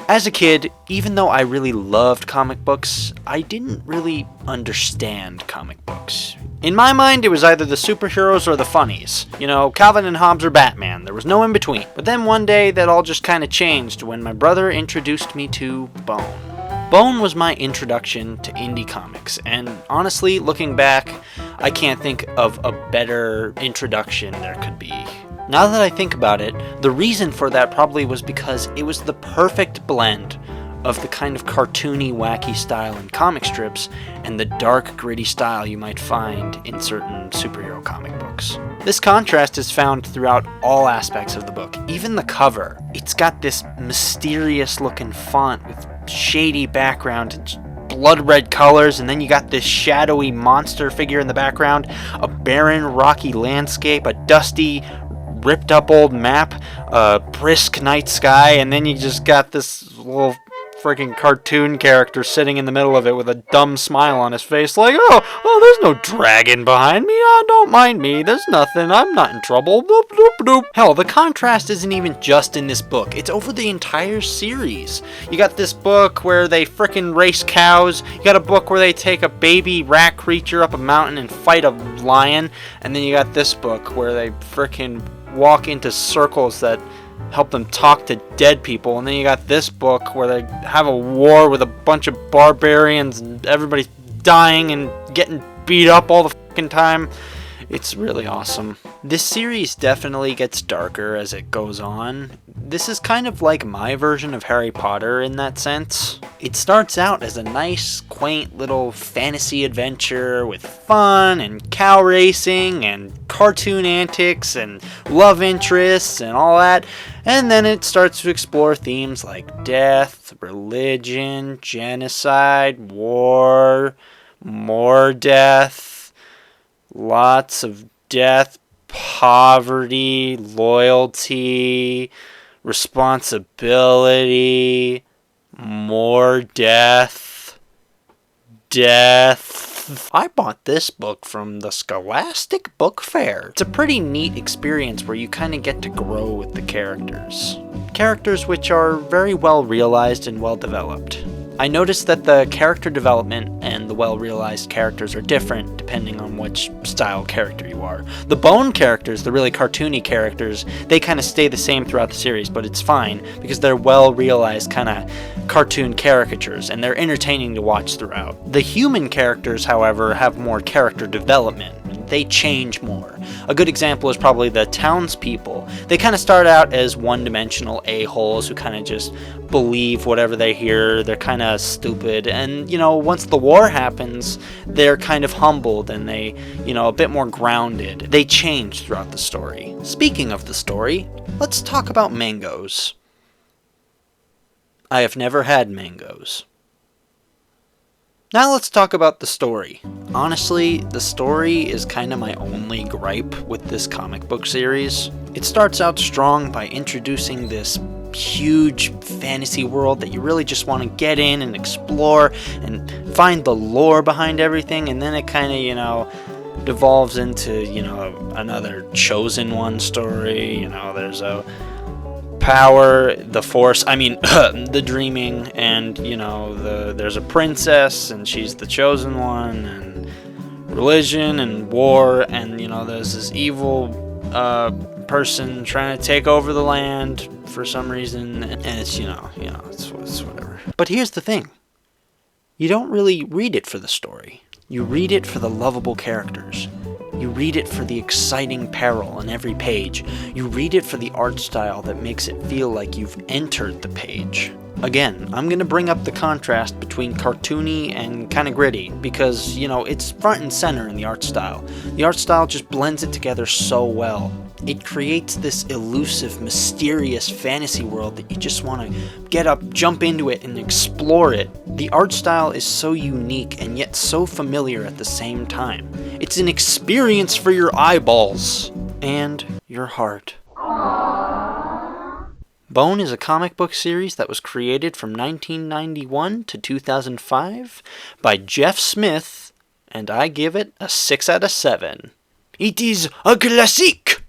As a kid, even though I really loved comic books, I didn't really understand comic books. In my mind, it was either the superheroes or the funnies. You know, Calvin and Hobbes or Batman. There was no in between. But then one day, that all just kind of changed when my brother introduced me to Bone. Bone was my introduction to indie comics, and honestly, looking back, I can't think of a better introduction there could be. Now that I think about it, the reason for that probably was because it was the perfect blend of the kind of cartoony, wacky style in comic strips and the dark, gritty style you might find in certain superhero comic books. This contrast is found throughout all aspects of the book, even the cover. It's got this mysterious looking font with shady background and blood red colors, and then you got this shadowy monster figure in the background, a barren, rocky landscape, a dusty, ripped up old map, a brisk night sky, and then you just got this little freaking cartoon character sitting in the middle of it with a dumb smile on his face like, oh, there's no dragon behind me, don't mind me, there's nothing, I'm not in trouble, bloop, bloop, bloop. Hell, the contrast isn't even just in this book, it's over the entire series. You got this book where they frickin' race cows, you got a book where they take a baby rat creature up a mountain and fight a lion, and then you got this book where they frickin' walk into circles that help them talk to dead people, and then you got this book where they have a war with a bunch of barbarians and everybody's dying and getting beat up all the fucking time. It's really awesome. This series definitely gets darker as it goes on. This is kind of like my version of Harry Potter in that sense. It starts out as a nice, quaint little fantasy adventure with fun and cow racing and cartoon antics and love interests and all that. And then it starts to explore themes like death, religion, genocide, war, more death, lots of death, poverty, loyalty, responsibility, more death. I bought this book from the Scholastic Book Fair. It's a pretty neat experience where you kind of get to grow with the characters. Characters which are very well realized and well developed. I noticed that the character development and the well-realized characters are different depending on which style character you are. The Bone characters, the really cartoony characters, they kind of stay the same throughout the series, but it's fine because they're well-realized kind of cartoon caricatures and they're entertaining to watch throughout. The human characters, however, have more character development. They change more. A good example is probably the townspeople. They kind of start out as one-dimensional a-holes who kind of just believe whatever they hear. They're kind of stupid. And, you know, once the war happens, they're kind of humbled and they, you know, a bit more grounded. They change throughout the story. Speaking of the story, let's talk about mangoes. I have never had mangoes. Now let's talk about the story. Honestly, the story is kind of my only gripe with this comic book series. It starts out strong by introducing this huge fantasy world that you really just want to get in and explore and find the lore behind everything, and then it kind of, you know, devolves into, you know, another Chosen One story. You know, there's a power, the force, the dreaming, and, you know, there's a princess and she's the chosen one, and religion and war, and, you know, there's this evil person trying to take over the land for some reason, and it's, you know, it's whatever. But here's the thing. You don't really read it for the story. You read it for the lovable characters. You read it for the exciting peril on every page. You read it for the art style that makes it feel like you've entered the page. Again, I'm going to bring up the contrast between cartoony and kind of gritty because, you know, it's front and center in the art style. The art style just blends it together so well. It creates this elusive, mysterious fantasy world that you just want to get up, jump into it, and explore it. The art style is so unique and yet so familiar at the same time. It's an experience for your eyeballs and your heart. Bone is a comic book series that was created from 1991 to 2005 by Jeff Smith, and I give it a 6 out of 7. It is a classic!